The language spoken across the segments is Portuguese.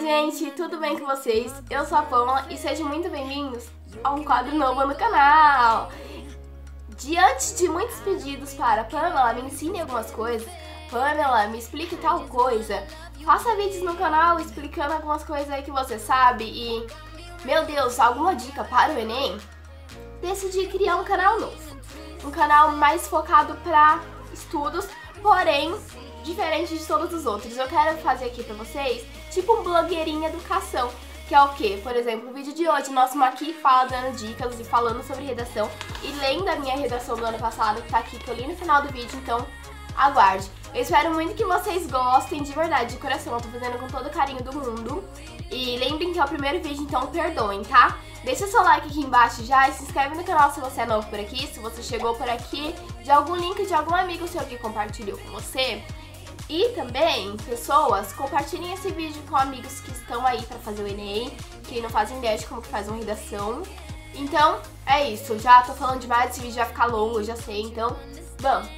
gente, tudo bem com vocês? Eu sou a Pamela e sejam muito bem-vindos a um quadro novo no canal. Diante de muitos pedidos para Pamela, me ensine algumas coisas, Pamela, me explique tal coisa, faça vídeos no canal explicando algumas coisas aí que você sabe e, meu Deus, alguma dica para o Enem? Decidi criar um canal novo, um canal mais focado para estudos, porém diferente de todos os outros. Eu quero fazer aqui pra vocês tipo um blogueirinho educação, que é o quê? Por exemplo, no vídeo de hoje, nosso Maqui fala dando dicas e falando sobre redação e lendo a minha redação do ano passado, que tá aqui, que eu li no final do vídeo, então aguarde. Eu espero muito que vocês gostem, de verdade, de coração, eu tô fazendo com todo o carinho do mundo. E lembrem que é o primeiro vídeo, então perdoem, tá? Deixa seu like aqui embaixo já e se inscreve no canal se você é novo por aqui, se você chegou por aqui, de algum link de algum amigo seu que compartilhou com você. E também, pessoas, compartilhem esse vídeo com amigos que estão aí pra fazer o Enem, que não fazem ideia de como que faz uma redação. Então, é isso, já tô falando demais, esse vídeo vai ficar longo, eu já sei, então, vamos!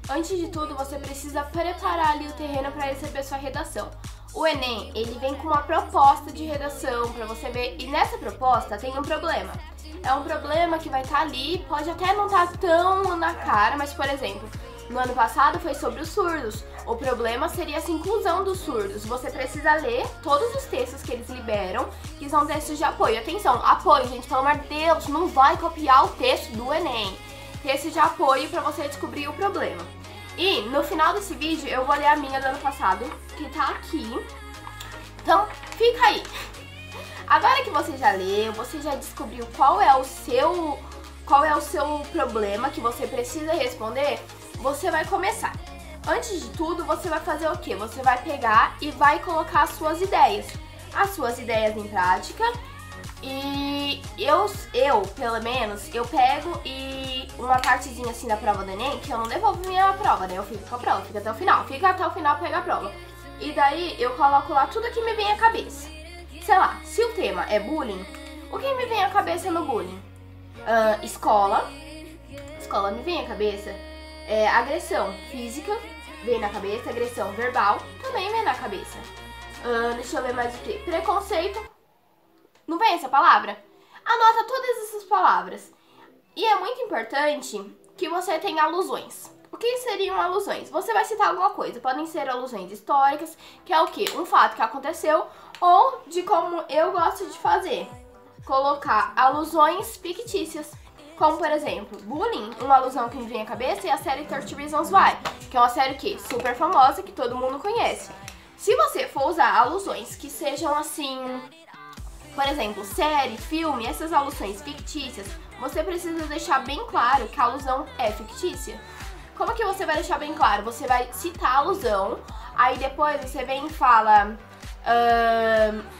Antes de tudo, você precisa preparar ali o terreno para receber sua redação. O Enem, ele vem com uma proposta de redação para você ver, e nessa proposta tem um problema. É um problema que vai estar ali, pode até não estar tão na cara, mas, por exemplo, no ano passado foi sobre os surdos. O problema seria essa inclusão dos surdos. Você precisa ler todos os textos que eles liberam, que são textos de apoio. Atenção, apoio, gente, pelo amor de Deus, não vai copiar o texto do Enem. Texto de apoio para você descobrir o problema. E no final desse vídeo eu vou ler a minha do ano passado, que tá aqui. Então, fica aí. Agora que você já leu, você já descobriu qual é o seu problema que você precisa responder, você vai começar. Antes de tudo, você vai fazer o quê? Você vai pegar e vai colocar as suas ideias em prática. E eu, pelo menos, eu pego e uma partezinha assim da prova do Enem, que eu não devolvo minha prova, né? Eu fico com a prova, fica até o final, pega a prova. E daí eu coloco lá tudo que me vem à cabeça. Sei lá, se o tema é bullying, o que me vem à cabeça no bullying? Escola me vem à cabeça. Agressão física vem na cabeça, agressão verbal também vem na cabeça. Deixa eu ver mais o que. Preconceito, não vem essa palavra? Anota todas essas palavras. E é muito importante que você tenha alusões. O que seriam alusões? Você vai citar alguma coisa, podem ser alusões históricas, que é o quê? Um fato que aconteceu, ou de como eu gosto de fazer. Colocar alusões fictícias. Como, por exemplo, bullying, uma alusão que me vem à cabeça é a série 30 Reasons Why, que é uma série que super famosa, que todo mundo conhece. Se você for usar alusões que sejam assim, por exemplo, série, filme, essas alusões fictícias, você precisa deixar bem claro que a alusão é fictícia. Como que você vai deixar bem claro? Você vai citar a alusão, aí depois você vem e fala,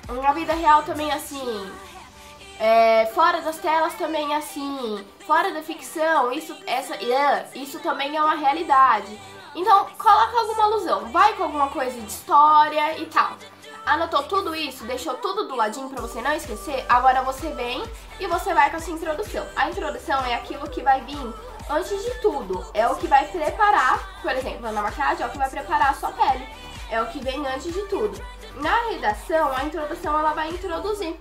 na vida real também assim, fora das telas também assim, fora da ficção, isso também é uma realidade. Então, coloca alguma alusão, vai com alguma coisa de história e tal. Anotou tudo isso, deixou tudo do ladinho pra você não esquecer, agora você vem e você vai com a sua introdução. A introdução é aquilo que vai vir antes de tudo, é o que vai preparar, por exemplo, na maquiagem, é o que vai preparar a sua pele, é o que vem antes de tudo. Na redação, a introdução ela vai introduzir.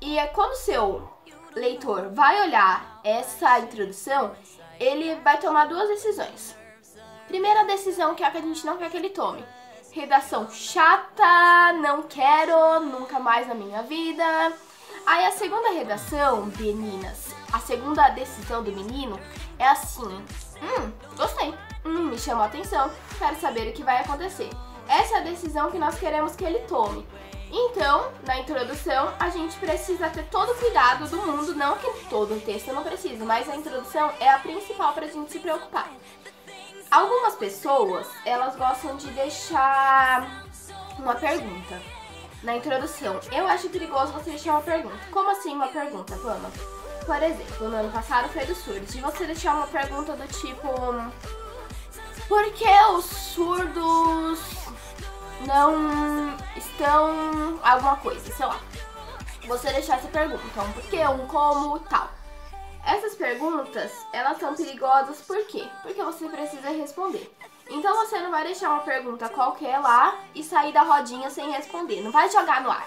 E quando o seu leitor vai olhar essa introdução, ele vai tomar duas decisões. Primeira decisão, que é a que a gente não quer que ele tome. Redação chata, não quero, nunca mais na minha vida. Aí a segunda redação, meninas, a segunda decisão do menino é assim, gostei, me chamou a atenção, quero saber o que vai acontecer. Essa é a decisão que nós queremos que ele tome. Então, na introdução, a gente precisa ter todo o cuidado do mundo, não que todo o texto não precisa, mas a introdução é a principal pra gente se preocupar. Algumas pessoas, elas gostam de deixar uma pergunta na introdução. Eu acho perigoso você deixar uma pergunta. Como assim uma pergunta, Pama? Por exemplo, no ano passado foi dos surdos. E você deixar uma pergunta do tipo, por que os surdos não estão alguma coisa, sei lá. Você deixar essa pergunta, então, por que, como, tal. Essas perguntas, elas são perigosas por quê? Porque você precisa responder. Então você não vai deixar uma pergunta qualquer lá e sair da rodinha sem responder. Não vai jogar no ar.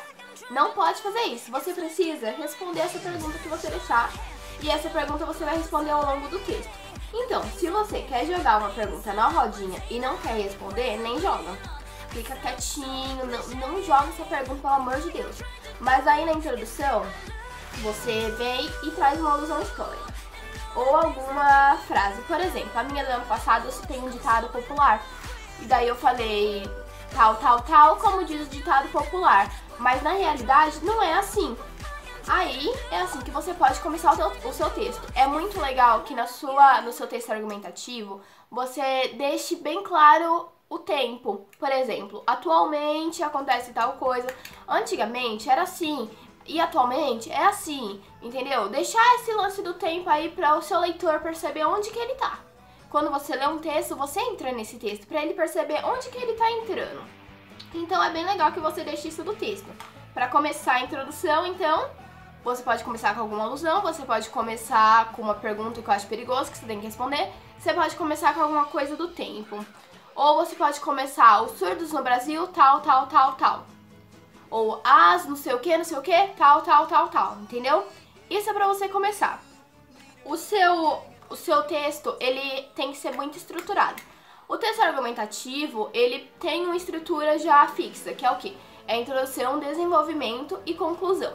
Não pode fazer isso. Você precisa responder essa pergunta que você deixar. E essa pergunta você vai responder ao longo do texto. Então, se você quer jogar uma pergunta na rodinha e não quer responder, nem joga. Fica quietinho, não joga essa pergunta, pelo amor de Deus. Mas aí na introdução, você vem e traz uma alusão histórica. Ou alguma frase. Por exemplo, a minha do ano passado tem um ditado popular. E daí eu falei tal, tal, tal, como diz o ditado popular. Mas na realidade não é assim. Aí é assim que você pode começar o seu texto. É muito legal que no seu texto argumentativo você deixe bem claro o tempo. Por exemplo, atualmente acontece tal coisa. Antigamente era assim. E atualmente é assim, entendeu? Deixar esse lance do tempo aí para o seu leitor perceber onde que ele tá. Quando você lê um texto, você entra nesse texto para ele perceber onde que ele tá entrando. Então é bem legal que você deixe isso do texto. Para começar a introdução, então, você pode começar com alguma alusão, você pode começar com uma pergunta que eu acho perigoso, que você tem que responder. Você pode começar com alguma coisa do tempo. Ou você pode começar os surdos no Brasil, tal, tal, tal, tal. Ou as, não sei o que, tal, tal, tal, tal, entendeu? Isso é pra você começar. O seu texto, ele tem que ser muito estruturado. O texto argumentativo, ele tem uma estrutura já fixa, que é o quê? É introdução, desenvolvimento e conclusão.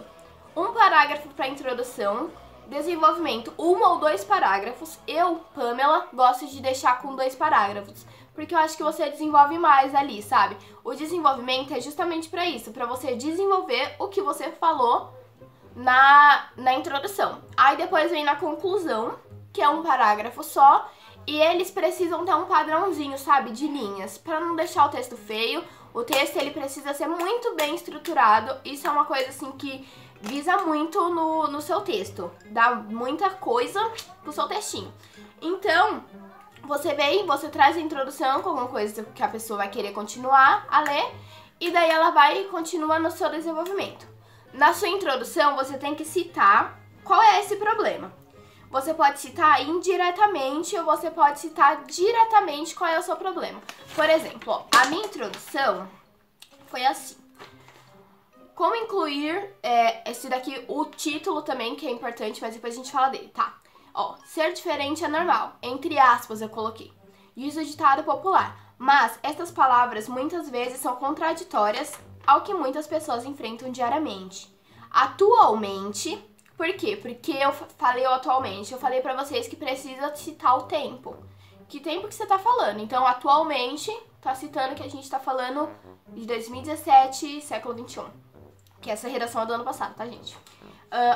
Um parágrafo para introdução, desenvolvimento, 1 ou 2 parágrafos. Eu, Pamela, gosto de deixar com 2 parágrafos. Porque eu acho que você desenvolve mais ali, sabe? O desenvolvimento é justamente para isso, para você desenvolver o que você falou na introdução. Aí depois vem na conclusão, que é um parágrafo só, e eles precisam ter um padrãozinho, sabe, de linhas, para não deixar o texto feio. O texto, ele precisa ser muito bem estruturado. Isso é uma coisa, assim, que visa muito no seu texto. Dá muita coisa pro seu textinho. Então, você vem, você traz a introdução com alguma coisa que a pessoa vai querer continuar a ler, e daí ela vai e continua no seu desenvolvimento. Na sua introdução, você tem que citar qual é esse problema. Você pode citar indiretamente ou você pode citar diretamente qual é o seu problema. Por exemplo, ó, a minha introdução foi assim. Como incluir, esse daqui, o título também, que é importante, mas depois a gente fala dele, tá? Ó, ser diferente é normal, entre aspas eu coloquei. Diz o ditado popular. Mas estas palavras muitas vezes são contraditórias ao que muitas pessoas enfrentam diariamente. Atualmente, por quê? Porque eu falei atualmente, eu falei pra vocês que precisa citar o tempo. Que tempo que você tá falando? Então, atualmente, tá citando que a gente tá falando de 2017, século XXI. Que essa redação é do ano passado, tá, gente?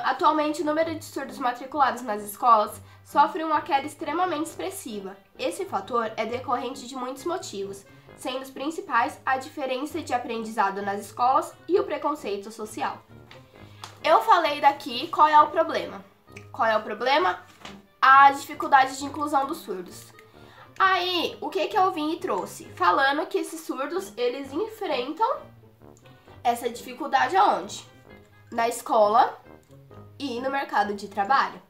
Atualmente, o número de surdos matriculados nas escolas sofre uma queda extremamente expressiva. Esse fator é decorrente de muitos motivos, sendo os principais a diferença de aprendizado nas escolas e o preconceito social. Eu falei daqui qual é o problema. Qual é o problema? A dificuldade de inclusão dos surdos. Aí, o que eu vim e trouxe? Falando que esses surdos, eles enfrentam essa dificuldade aonde? Na escola e no mercado de trabalho.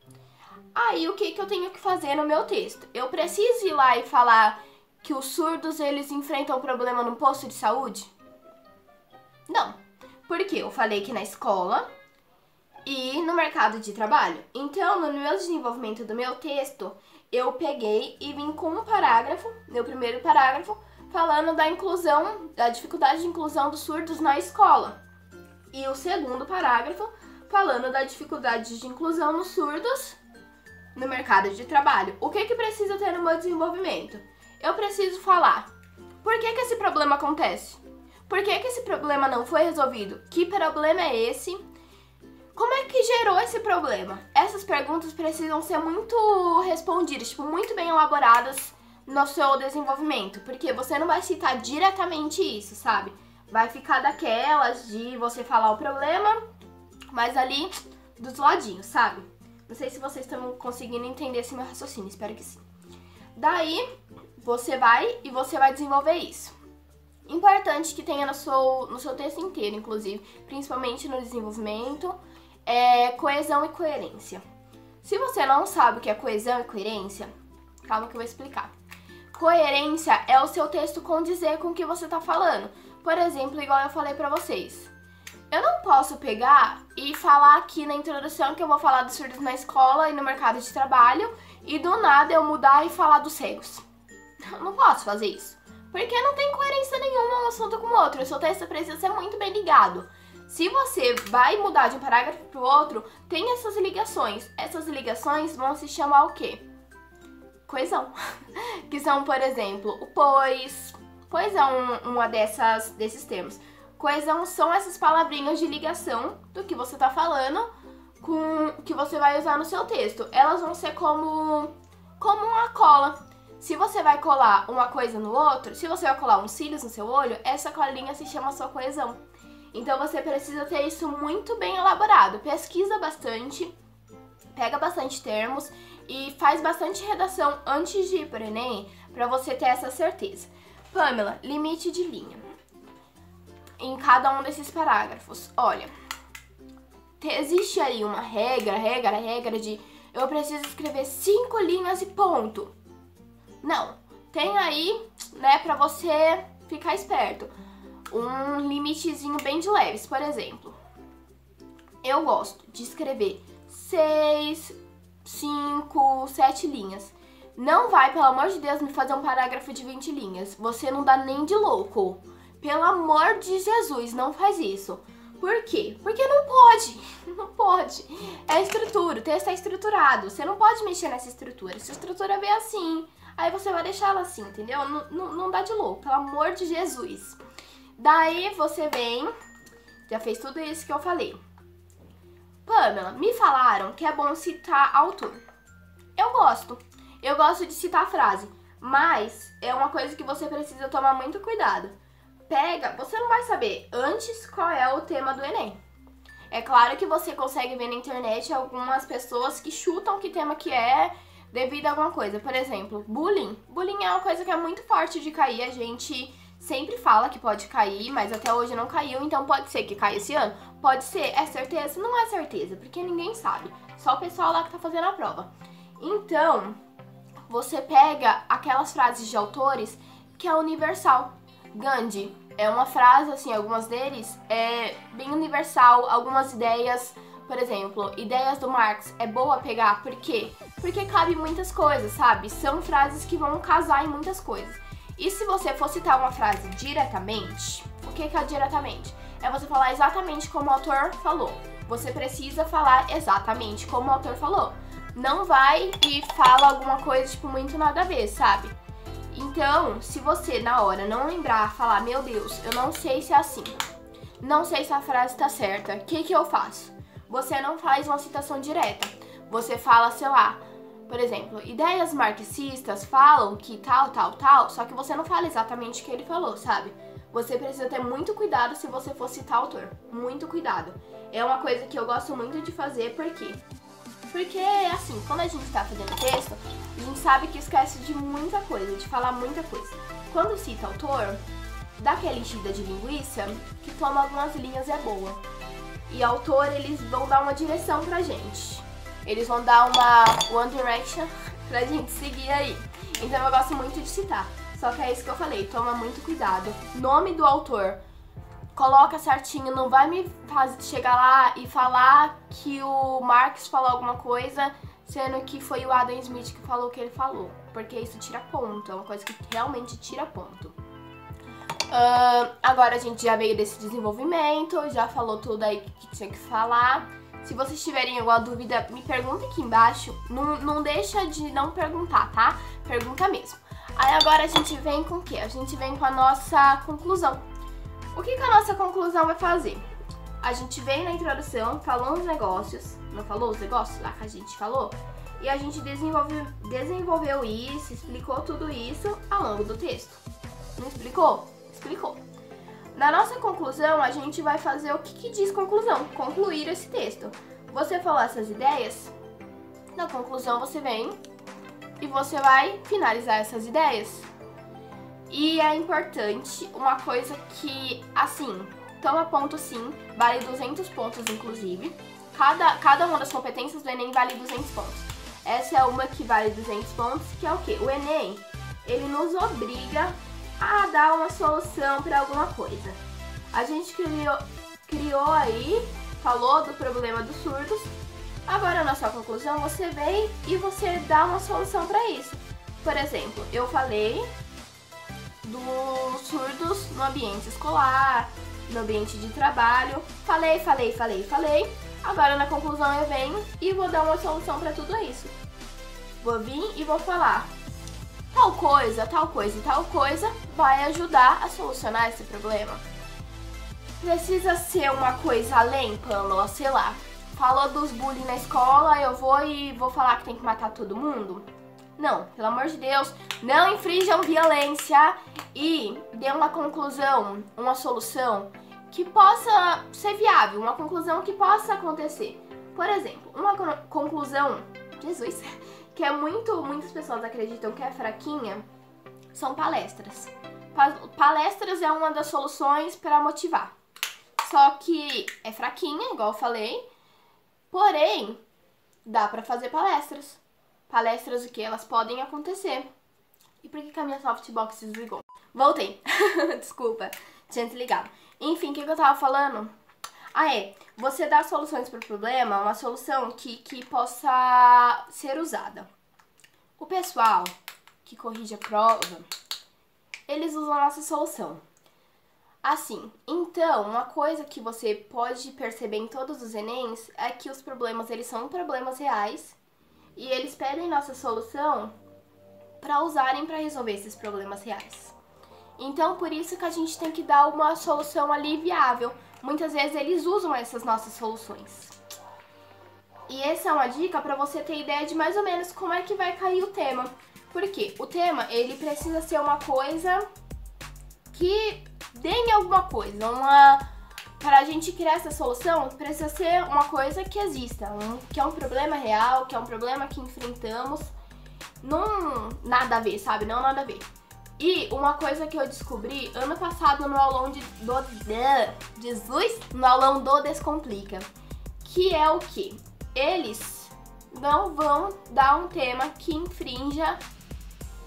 Aí, o que eu tenho que fazer no meu texto? Eu preciso ir lá e falar que os surdos, eles enfrentam problema no posto de saúde? Não. Porque eu falei que na escola e no mercado de trabalho. Então, no meu desenvolvimento do meu texto, eu peguei e vim com um parágrafo, meu primeiro parágrafo, falando da inclusão, da dificuldade de inclusão dos surdos na escola. E o segundo parágrafo, falando da dificuldade de inclusão nos surdos no mercado de trabalho. O que precisa ter no meu desenvolvimento? Eu preciso falar por que esse problema acontece? Por que esse problema não foi resolvido? Que problema é esse? Como é que gerou esse problema? Essas perguntas precisam ser muito respondidas, tipo, muito bem elaboradas no seu desenvolvimento, porque você não vai citar diretamente isso, sabe? Vai ficar daquelas de você falar o problema, mas ali dos ladinhos, sabe? Não sei se vocês estão conseguindo entender esse meu raciocínio, espero que sim. Daí, você vai desenvolver isso. Importante que tenha no seu texto inteiro, inclusive, principalmente no desenvolvimento, coesão e coerência. Se você não sabe o que é coesão e coerência, calma que eu vou explicar. Coerência é o seu texto condizer com o que você tá falando. Por exemplo, igual eu falei pra vocês. Eu não posso pegar e falar aqui na introdução que eu vou falar dos surdos na escola e no mercado de trabalho e do nada eu mudar e falar dos cegos. Eu não posso fazer isso. Porque não tem coerência nenhuma um assunto com o outro. O seu texto precisa ser muito bem ligado. Se você vai mudar de um parágrafo para o outro, tem essas ligações. Essas ligações vão se chamar o quê? Coesão. Que são, por exemplo, o pois. Pois é uma desses termos. Coesão são essas palavrinhas de ligação do que você está falando com o que você vai usar no seu texto. Elas vão ser como uma cola. Se você vai colar uma coisa no outro, se você vai colar uns cílios no seu olho, essa colinha se chama sua coesão. Então você precisa ter isso muito bem elaborado. Pesquisa bastante, pega bastante termos e faz bastante redação antes de ir para o Enem para você ter essa certeza. Pamela, limite de linha em cada um desses parágrafos. Olha, existe aí uma regra de eu preciso escrever 5 linhas e ponto. Não, tem aí, né, pra você ficar esperto, um limitezinho bem de leves. Por exemplo, eu gosto de escrever 6, 5, 7 linhas. Não vai, pelo amor de Deus, me fazer um parágrafo de 20 linhas. Você não dá nem de louco. Pelo amor de Jesus, não faz isso. Por quê? Porque não pode. Não pode. É estrutura, o texto é estruturado. Você não pode mexer nessa estrutura. Se a estrutura veio assim, aí você vai deixar ela assim, entendeu? Não dá de louco, pelo amor de Jesus. Daí você vem, já fez tudo isso que eu falei. Pamela, me falaram que é bom citar autor. Eu gosto de citar a frase, mas é uma coisa que você precisa tomar muito cuidado. Você não vai saber antes qual é o tema do Enem. É claro que você consegue ver na internet algumas pessoas que chutam que tema que é devido a alguma coisa. Por exemplo, bullying. Bullying é uma coisa que é muito forte de cair. A gente sempre fala que pode cair, mas até hoje não caiu. Então pode ser que caia esse ano? Pode ser. É certeza? Não é certeza, porque ninguém sabe. Só o pessoal lá que tá fazendo a prova. Então, você pega aquelas frases de autores que é universal. Gandhi é uma frase, assim, algumas deles é bem universal. Algumas ideias, por exemplo, ideias do Marx é boa pegar, por quê? Porque cabe muitas coisas, sabe? São frases que vão casar em muitas coisas. E se você for citar uma frase diretamente, o que é diretamente? É você falar exatamente como o autor falou. Você precisa falar exatamente como o autor falou. Não vai e fala alguma coisa, tipo, muito nada a ver, sabe? Então, se você na hora não lembrar, falar, meu Deus, eu não sei se é assim, não sei se a frase tá certa, o que eu faço? Você não faz uma citação direta. Você fala, sei lá, por exemplo, ideias marxistas falam que tal, só que você não fala exatamente o que ele falou, sabe? Você precisa ter muito cuidado se você for citar autor. Muito cuidado. É uma coisa que eu gosto muito de fazer, por quê? Porque, assim, quando a gente tá fazendo texto, a gente sabe que esquece de muita coisa, de falar muita coisa. Quando cita autor, dá aquela enchida de linguiça, que toma algumas linhas e é boa. E autor, eles vão dar uma direção pra gente. Eles vão dar uma One Direction pra gente seguir aí. Então eu gosto muito de citar. Só que é isso que eu falei, toma muito cuidado. Nome do autor. Coloca certinho, não vai me chegar lá e falar que o Marx falou alguma coisa, sendo que foi o Adam Smith que falou o que ele falou. Porque isso tira ponto, é uma coisa que realmente tira ponto. Agora a gente já veio desse desenvolvimento, já falou tudo aí que tinha que falar. Se vocês tiverem alguma dúvida, me pergunta aqui embaixo. Não deixa de não perguntar, tá? Pergunta mesmo. Aí agora a gente vem com o quê? A gente vem com a nossa conclusão. O que a nossa conclusão vai fazer? A gente veio na introdução, falou uns negócios, não falou os negócios lá que a gente falou? E a gente desenvolveu isso, explicou tudo isso ao longo do texto. Não explicou? Explicou. Na nossa conclusão, a gente vai fazer o que diz conclusão, concluir esse texto. Você falou essas ideias, na conclusão você vem e você vai finalizar essas ideias. E é importante, uma coisa que, assim, toma ponto sim, vale 200 pontos inclusive. Cada uma das competências do Enem vale 200 pontos. Essa é uma que vale 200 pontos, que é o quê? O Enem ele nos obriga a dar uma solução para alguma coisa. A gente criou aí, falou do problema dos surdos. Agora, na sua conclusão, você vem e você dá uma solução para isso. Por exemplo, eu falei dos surdos no ambiente escolar, no ambiente de trabalho. Falei. Agora, na conclusão, eu venho e vou dar uma solução para tudo isso. Vou vir e vou falar tal coisa e tal coisa vai ajudar a solucionar esse problema. Precisa ser uma coisa além, Pamela, sei lá. Falou dos bullying na escola, eu vou falar que tem que matar todo mundo? Não, pelo amor de Deus, não infrinjam violência e dê uma conclusão, uma solução que possa ser viável, uma conclusão que possa acontecer. Por exemplo, uma conclusão, Jesus, que muitas pessoas acreditam que é fraquinha, são palestras. Palestras é uma das soluções para motivar. Só que é fraquinha, igual eu falei, porém, dá para fazer palestras. Palestras o que? Elas podem acontecer. E por que a minha softbox desligou? Voltei. Desculpa, tinha desligado. Enfim, o que eu tava falando? Você dá soluções para o problema, uma solução que possa ser usada. O pessoal que corrige a prova, eles usam a nossa solução. Assim, então, uma coisa que você pode perceber em todos os Enems é que os problemas, eles são problemas reais e eles pedem nossa solução para usarem para resolver esses problemas reais. Então, por isso que a gente tem que dar uma solução ali viável. Muitas vezes eles usam essas nossas soluções. E essa é uma dica para você ter ideia de mais ou menos como é que vai cair o tema. Porque o tema, ele precisa ser uma coisa que dê em alguma coisa. Para a gente criar essa solução, precisa ser uma coisa que exista. Que é um problema real, que é um problema que enfrentamos. Não nada a ver, sabe? Não nada a ver. E uma coisa que eu descobri ano passado no aulão no aulão do Descomplica, que é o que? Eles não vão dar um tema que infrinja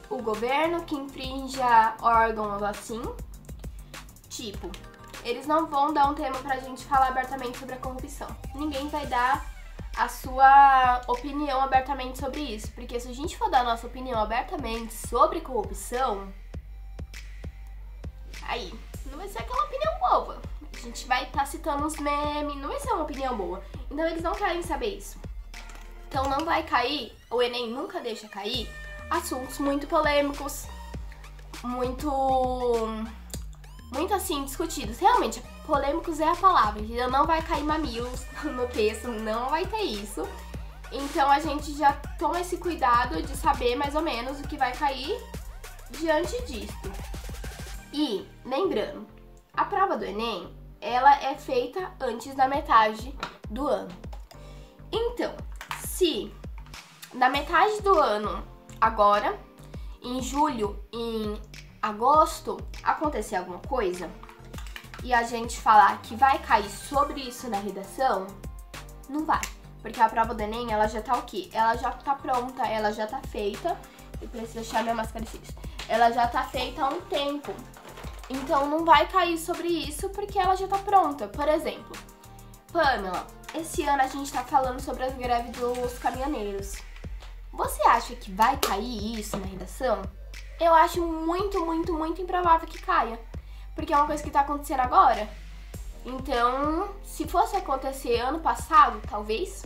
o governo, que infrinja órgãos assim. Tipo, eles não vão dar um tema pra gente falar abertamente sobre a corrupção. Ninguém vai dar a sua opinião abertamente sobre isso. Porque se a gente for dar a nossa opinião abertamente sobre corrupção, aí não vai ser aquela opinião boa. A gente vai estar citando uns memes, não vai ser uma opinião boa. Então eles não querem saber isso. Então não vai cair, o Enem nunca deixa cair, assuntos muito polêmicos, muito assim, discutidos. Realmente, polêmicos é a palavra, entendeu? Não vai cair mamilos no texto, não vai ter isso. Então a gente já toma esse cuidado de saber mais ou menos o que vai cair diante disso. E, lembrando, a prova do Enem, ela é feita antes da metade do ano. Então, se na metade do ano, agora, em julho, em agosto, acontecer alguma coisa e a gente falar que vai cair sobre isso na redação, não vai. Porque a prova do Enem, ela já tá o quê? Ela já tá pronta, ela já tá feita. Eu preciso deixar minha máscara assim. Ela já tá feita há um tempo. Então não vai cair sobre isso porque ela já tá pronta. Por exemplo, Pamela, esse ano a gente tá falando sobre as greves dos caminhoneiros. Você acha que vai cair isso na redação? Eu acho muito improvável que caia. Porque é uma coisa que tá acontecendo agora. Então, se fosse acontecer ano passado, talvez.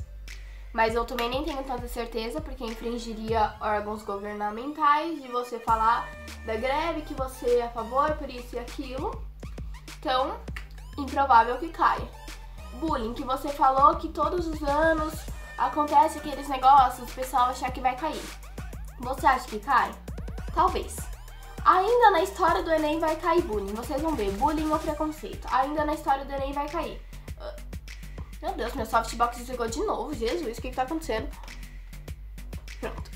Mas eu também nem tenho tanta certeza, porque infringiria órgãos governamentais de você falar da greve, que você é a favor, por isso e aquilo. Então, improvável que caia. Bullying, que você falou que todos os anos acontece aqueles negócios, o pessoal achar que vai cair. Você acha que cai? Talvez. Ainda na história do Enem vai cair bullying. Vocês vão ver, bullying ou preconceito. Ainda na história do Enem vai cair. Meu Deus, meu softbox desligou de novo. Jesus, o que tá acontecendo? Pronto.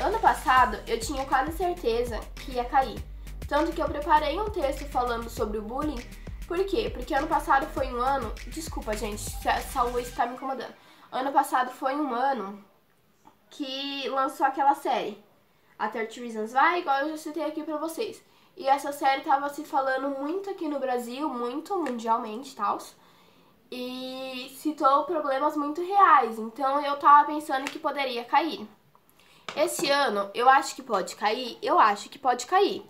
Ano passado eu tinha quase certeza que ia cair. Tanto que eu preparei um texto falando sobre o bullying. Por quê? Porque ano passado foi um ano... Desculpa, gente, essa luz tá me incomodando. Ano passado foi um ano que lançou aquela série. a 30 Reasons Why, igual eu já citei aqui pra vocês. E essa série tava se falando muito aqui no Brasil, muito mundialmente e tal. E citou problemas muito reais, então eu tava pensando que poderia cair. Esse ano, eu acho que pode cair? Eu acho que pode cair.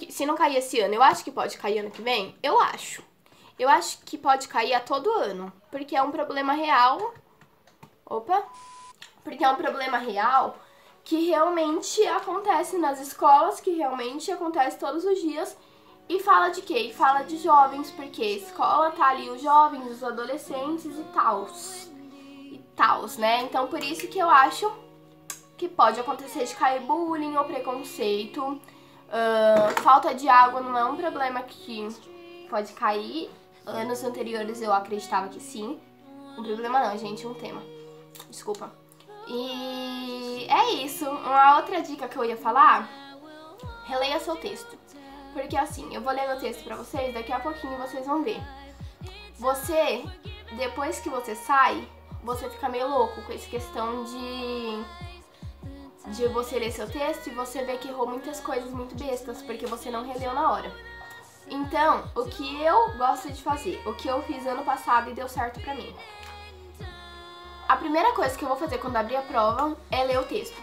Se não cair esse ano, eu acho que pode cair ano que vem? Eu acho. Eu acho que pode cair a todo ano, porque é um problema real. Porque é um problema real que realmente acontece nas escolas, que realmente acontece todos os dias. E fala de quê? E fala de jovens, porque a escola tá ali os jovens, os adolescentes e tals, né? Então por isso que eu acho que pode acontecer de cair bullying ou preconceito. Falta de água não é um problema que pode cair. Anos anteriores eu acreditava que sim. Um problema não, gente, um tema. Desculpa. E é isso. Uma outra dica que eu ia falar, releia seu texto. Porque assim, eu vou ler meu texto pra vocês, daqui a pouquinho vocês vão ver. Você, depois que você sai, você fica meio louco com essa questão de você ler seu texto e você vê que errou muitas coisas muito bestas, porque você não releu na hora. Então, o que eu gosto de fazer, o que eu fiz ano passado e deu certo pra mim. A primeira coisa que eu vou fazer quando abrir a prova é ler o texto.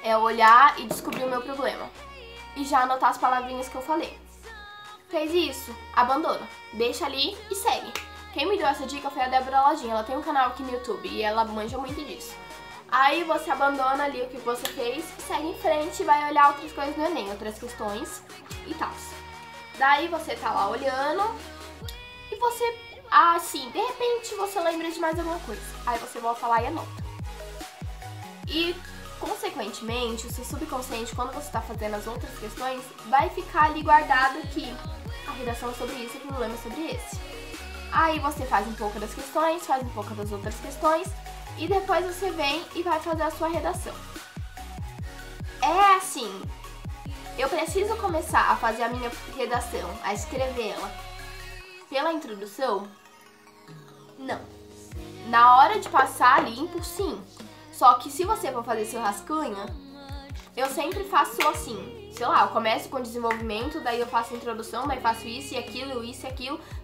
É olhar e descobrir o meu problema. E já anotar as palavrinhas que eu falei. Fez isso? Abandona. Deixa ali e segue. Quem me deu essa dica foi a Débora Lojinha. Ela tem um canal aqui no YouTube e ela manja muito disso. Aí você abandona ali o que você fez, segue em frente e vai olhar outras coisas do Enem, outras questões e tal. Daí você tá lá olhando e você, assim, de repente você lembra de mais alguma coisa. Aí você volta lá e anota. E, consequentemente, o seu subconsciente, quando você tá fazendo as outras questões, vai ficar ali guardado que a redação é sobre isso e o problema é sobre esse. Aí você faz um pouco das questões, faz um pouco das outras questões e depois você vem e vai fazer a sua redação. É assim, eu preciso começar a fazer a minha redação, a escrevê-la pela introdução? Não. Na hora de passar limpo, sim. Só que se você for fazer seu rascunho, eu sempre faço assim, sei lá, eu começo com desenvolvimento, daí eu faço a introdução, daí faço isso e aquilo,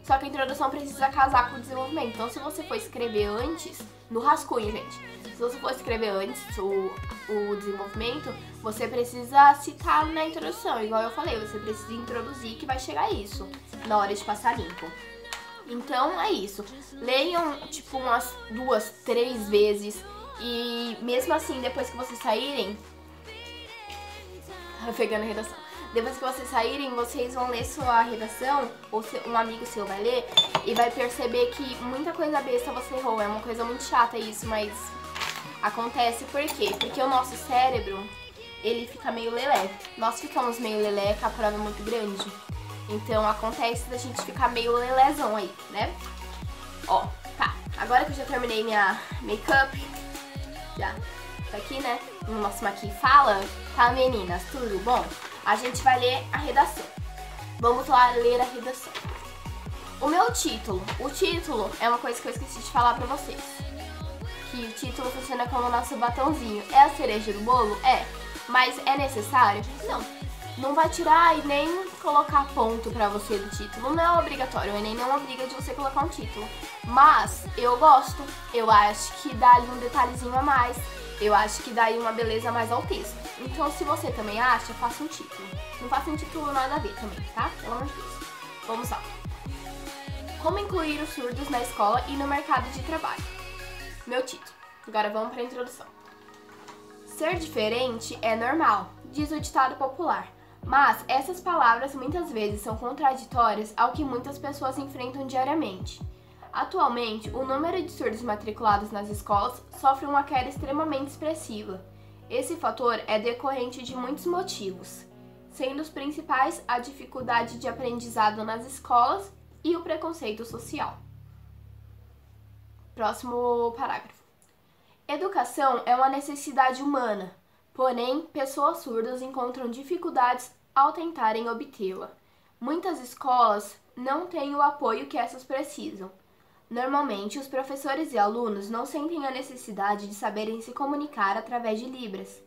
só que a introdução precisa casar com o desenvolvimento. Então se você for escrever antes, no rascunho, gente, se você for escrever antes o desenvolvimento, você precisa citar na introdução, igual eu falei, você precisa introduzir que vai chegar isso, na hora de passar limpo. Então é isso, leiam tipo umas 2, 3 vezes e mesmo assim, depois que vocês saírem, pegando a redação, depois que vocês saírem, vocês vão ler sua redação, ou um amigo seu vai ler, e vai perceber que muita coisa besta você errou. É uma coisa muito chata isso, mas acontece por quê? Porque o nosso cérebro, ele fica meio lelé. Nós ficamos meio lelé, que a prova é muito grande. Então acontece da gente ficar meio lelézão aí, né? Ó, tá. Agora que eu já terminei minha make-up, já tá aqui, né? No nosso Maqui Fala, tá, meninas? Tudo bom? A gente vai ler a redação. Vamos lá ler a redação. O meu título. O título é uma coisa que eu esqueci de falar pra vocês. Que o título funciona como o nosso batonzinho. É a cereja do bolo? É. Mas é necessário? Não. Não vai tirar e nem colocar ponto pra você do título. Não é obrigatório. O Enem não obriga de você colocar um título. Mas eu gosto. Eu acho que dá ali um detalhezinho a mais. Eu acho que dá aí uma beleza a mais ao texto. Então, se você também acha, faça um título. Não faça um título nada a ver também, tá? Pelo amor de Deus. Vamos lá. Como incluir os surdos na escola e no mercado de trabalho? Meu título. Agora vamos para a introdução. Ser diferente é normal, diz o ditado popular. Mas essas palavras muitas vezes são contraditórias ao que muitas pessoas enfrentam diariamente. Atualmente, o número de surdos matriculados nas escolas sofre uma queda extremamente expressiva. Esse fator é decorrente de muitos motivos, sendo os principais a dificuldade de aprendizado nas escolas e o preconceito social. Próximo parágrafo. Educação é uma necessidade humana, porém, pessoas surdas encontram dificuldades ao tentarem obtê-la. Muitas escolas não têm o apoio que essas precisam. Normalmente, os professores e alunos não sentem a necessidade de saberem se comunicar através de Libras.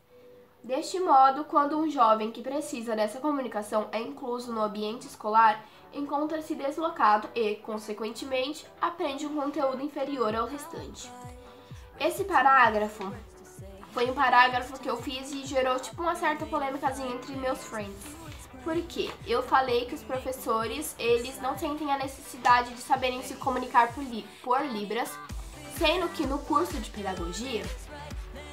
Deste modo, quando um jovem que precisa dessa comunicação é incluso no ambiente escolar, encontra-se deslocado e, consequentemente, aprende um conteúdo inferior ao restante. Esse parágrafo foi um parágrafo que eu fiz e gerou tipo uma certa polêmicazinha entre meus friends. Porque eu falei que os professores, eles não sentem a necessidade de saberem se comunicar por Libras, sendo que no curso de pedagogia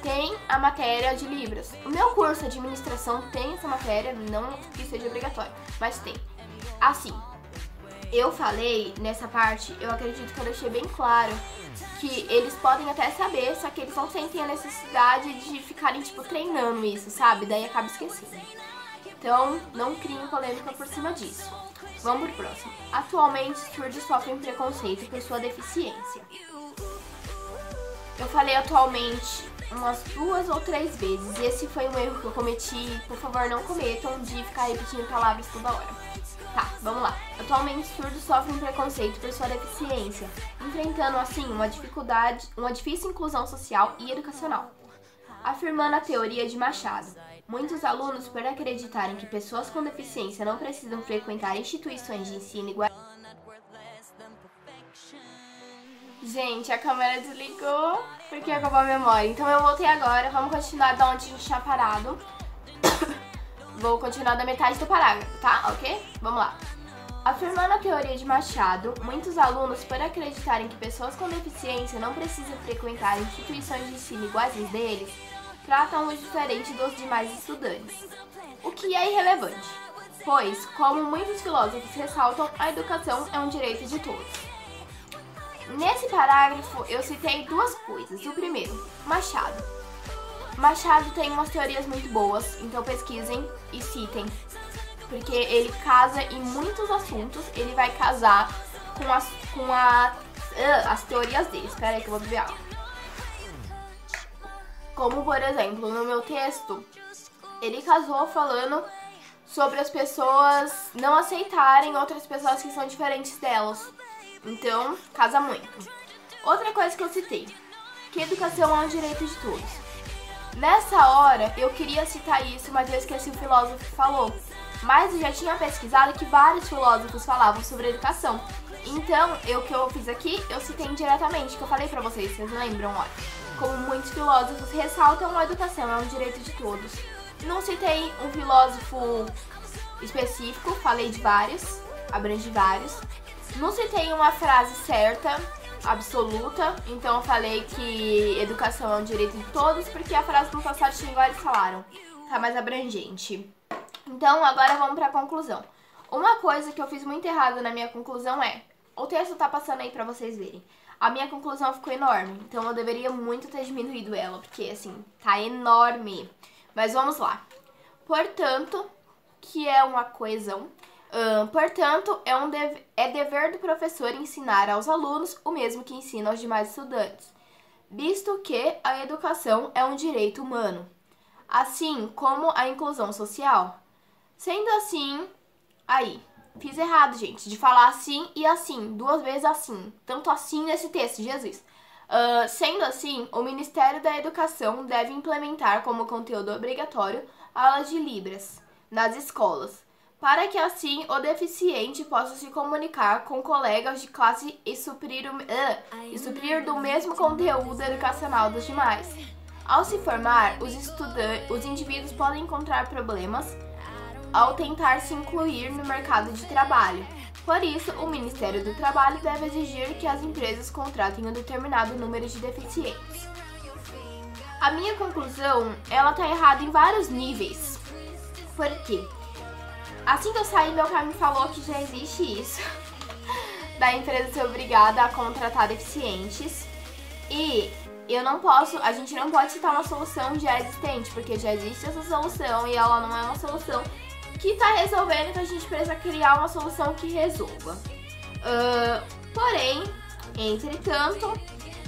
tem a matéria de Libras. O meu curso de administração tem essa matéria, não que seja obrigatório, mas tem. Assim, eu falei nessa parte, eu acredito que eu deixei bem claro que eles podem até saber, só que eles não sentem a necessidade de ficarem, tipo, treinando isso, sabe? Daí acaba esquecendo. Então, não criem polêmica por cima disso. Vamos pro próximo. Atualmente, surdos sofrem preconceito por sua deficiência. Eu falei atualmente umas 2 ou 3 vezes. Esse foi um erro que eu cometi. Por favor, não cometam de ficar repetindo palavras toda hora. Tá, vamos lá. Atualmente, surdos sofrem preconceito por sua deficiência, enfrentando assim uma difícil inclusão social e educacional. Afirmando a teoria de Machado, muitos alunos, por acreditarem que pessoas com deficiência não precisam frequentar instituições de ensino iguais. Gente, a câmera desligou porque acabou a memória. Então eu voltei agora, vamos continuar da onde a gente tinha parado. Vou continuar da metade do parágrafo, tá? Ok? Vamos lá. Afirmando a teoria de Machado, muitos alunos, por acreditarem que pessoas com deficiência não precisam frequentar instituições de ensino iguais às deles, tratam-os diferente dos demais estudantes. O que é irrelevante, pois, como muitos filósofos ressaltam, a educação é um direito de todos. Nesse parágrafo, eu citei 2 coisas. O primeiro, Machado. Machado tem umas teorias muito boas, então pesquisem e citem, porque ele casa em muitos assuntos, ele vai casar com as teorias dele. Espera aí que eu vou beber água. Como, por exemplo, no meu texto, ele casou falando sobre as pessoas não aceitarem outras pessoas que são diferentes delas. Então, casa muito. Outra coisa que eu citei, que educação é um direito de todos. Nessa hora, eu queria citar isso, mas eu esqueci o filósofo que falou. Mas eu já tinha pesquisado que vários filósofos falavam sobre educação. Então, o que eu fiz aqui, eu citei indiretamente, que eu falei pra vocês lembram, olha. Como muitos filósofos ressaltam, a educação é um direito de todos. Não citei um filósofo específico, falei de vários, abrange vários. Não citei uma frase certa, absoluta, então eu falei que educação é um direito de todos, porque a frase no passado tinha igual eles falaram, tá mais abrangente. Então agora vamos pra conclusão. Uma coisa que eu fiz muito errado na minha conclusão é, o texto tá passando aí pra vocês verem, a minha conclusão ficou enorme, então eu deveria muito ter diminuído ela, porque assim, tá enorme. Mas vamos lá. Portanto, que é uma coesão. Portanto, é dever do professor ensinar aos alunos o mesmo que ensina aos demais estudantes, visto que a educação é um direito humano, assim como a inclusão social. Sendo assim, fiz errado, gente, de falar assim e assim, 2 vezes assim, tanto assim nesse texto, Jesus. Sendo assim, o Ministério da Educação deve implementar como conteúdo obrigatório aulas de Libras nas escolas, para que assim o deficiente possa se comunicar com colegas de classe e suprir do mesmo conteúdo educacional dos demais. Ao se formar, os indivíduos podem encontrar problemas ao tentar se incluir no mercado de trabalho. Por isso, o Ministério do Trabalho deve exigir que as empresas contratem um determinado número de deficientes. A minha conclusão, ela tá errada em vários níveis. Por quê? Assim que eu saí, meu pai me falou que já existe isso, da empresa ser obrigada a contratar deficientes. E a gente não pode citar uma solução já existente, porque já existe essa solução e ela não é uma solução que tá resolvendo, então a gente precisa criar uma solução que resolva. Porém, entretanto,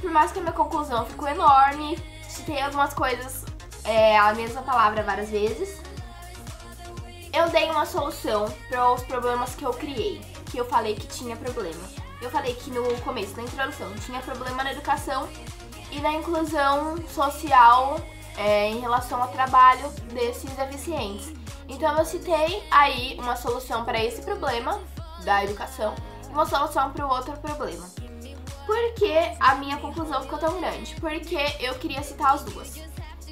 por mais que a minha conclusão ficou enorme, citei algumas coisas, a mesma palavra várias vezes, eu dei uma solução para os problemas que eu criei, que eu falei que tinha problema. Eu falei que no começo, na introdução, tinha problema na educação e na inclusão social em relação ao trabalho desses deficientes. Então eu citei aí uma solução para esse problema da educação e uma solução para o outro problema. Por que a minha conclusão ficou tão grande? Porque eu queria citar as duas.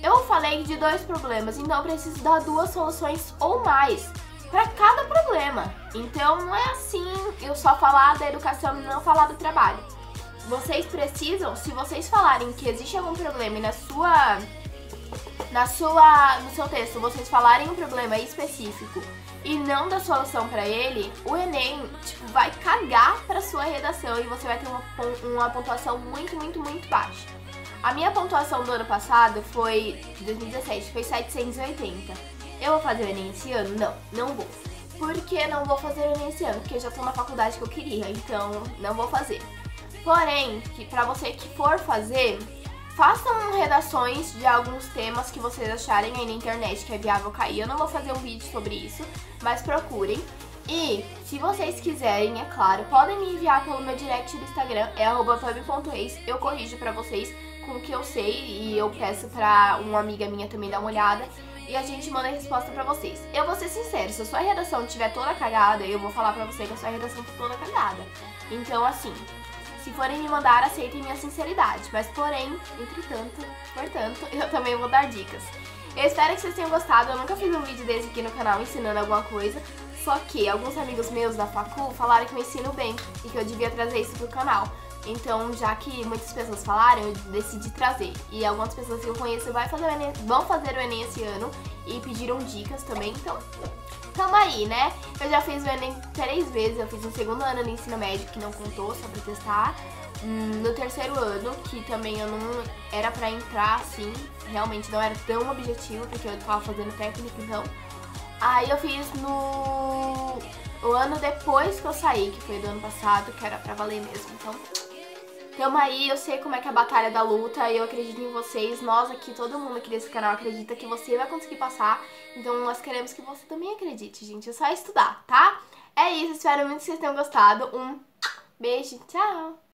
Eu falei de 2 problemas, então eu preciso dar 2 soluções ou mais para cada problema. Então não é assim eu só falar da educação e não falar do trabalho. Vocês precisam, se vocês falarem que existe algum problema e no seu texto vocês falarem um problema específico e não da solução para ele, o Enem vai cagar para sua redação e você vai ter uma pontuação muito, muito, muito baixa. A minha pontuação do ano passado foi, de 2017, foi 780. Eu vou fazer o Enem esse ano? Não vou. Por que não vou fazer o Enem esse ano? Porque eu já tô na faculdade que eu queria, então não vou fazer. Porém, pra você que for fazer, façam redações de alguns temas que vocês acharem aí na internet que é viável cair. Eu não vou fazer um vídeo sobre isso, mas procurem. E, se vocês quiserem, é claro, podem me enviar pelo meu direct do Instagram, é @pub.ex. Eu corrijo pra vocês com o que eu sei e eu peço pra uma amiga minha também dar uma olhada. E a gente manda a resposta pra vocês. Eu vou ser sincero, se a sua redação estiver toda cagada, eu vou falar pra você que a sua redação tá toda cagada. Então, assim, se forem me mandar, aceitem minha sinceridade. Mas, porém, portanto, eu também vou dar dicas. Eu espero que vocês tenham gostado. Eu nunca fiz um vídeo desse aqui no canal ensinando alguma coisa. Só que alguns amigos meus da facu falaram que eu ensino bem e que eu devia trazer isso pro canal. Então, já que muitas pessoas falaram, eu decidi trazer. E algumas pessoas que eu conheço vão fazer o Enem esse ano e pediram dicas também. Então, tamo aí, né? Eu já fiz o Enem 3 vezes. Eu fiz no 2º ano no ensino médio, que não contou, só pra testar. No 3º ano, que também eu não era pra entrar, assim. Realmente não era tão objetivo, porque eu tava fazendo técnico, então. Aí eu fiz o ano depois que eu saí, que foi do ano passado, que era pra valer mesmo. Então, tamo aí, eu sei como é que é a batalha da luta, eu acredito em vocês, nós aqui, todo mundo aqui desse canal acredita que você vai conseguir passar, então nós queremos que você também acredite, gente, é só estudar, tá? É isso, espero muito que vocês tenham gostado, um beijo, tchau!